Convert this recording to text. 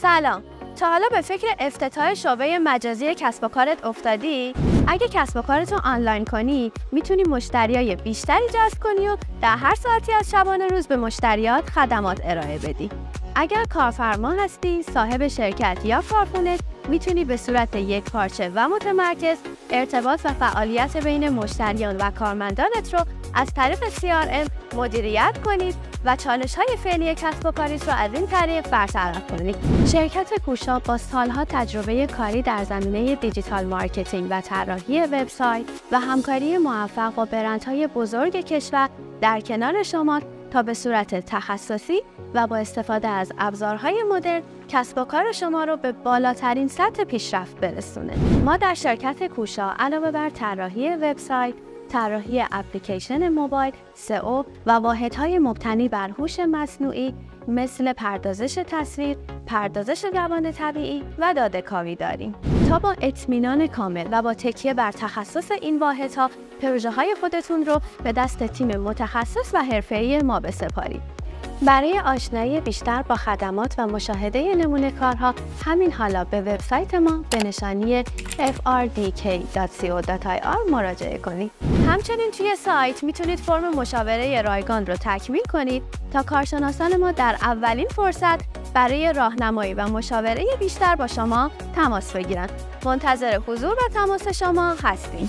سلام. تا حالا به فکر افتتاح شعبه مجازی کسب و کارت افتادی؟ اگه کسب و کارت رو آنلاین کنی، میتونی مشتریای بیشتری جذب کنی و در هر ساعتی از شبانه روز به مشتریات خدمات ارائه بدی. اگر کارفرما هستی، صاحب شرکت یا کارخونه، میتونی به صورت یکپارچه و متمرکز ارتباط و فعالیت بین مشتریان و کارمندانت رو از طریق CRM مدیریت کنید و چالش‌های فعلی کسب و کاریت رو از این طریق برطرف کنید. شرکت کوشا با سالها تجربه کاری در زمینه دیجیتال مارکتینگ و طراحی وبسایت و همکاری موفق با برندهای بزرگ کشور در کنار شما تا به صورت تخصصی و با استفاده از ابزارهای مدرن کسب و کار شما رو به بالاترین سطح پیشرفت برسونه. ما در شرکت کوشا علاوه بر طراحی وبسایت، طراحی اپلیکیشن موبایل، SEO و واحدهای مبتنی بر هوش مصنوعی مثل پردازش تصویر، پردازش زبان طبیعی و داده‌کاوی داریم. تا با اطمینان کامل و با تکیه بر تخصص این واحدها پروژه‌های خودتون رو به دست تیم متخصص و حرفه‌ای ما بسپارید. برای آشنایی بیشتر با خدمات و مشاهده نمونه کارها همین حالا به وبسایت ما به نشانی frdk.co.ir مراجعه کنید. همچنین توی سایت میتونید فرم مشاوره رایگان رو تکمیل کنید تا کارشناسان ما در اولین فرصت برای راهنمایی و مشاوره بیشتر با شما تماس بگیرند. منتظر حضور و تماس شما هستیم.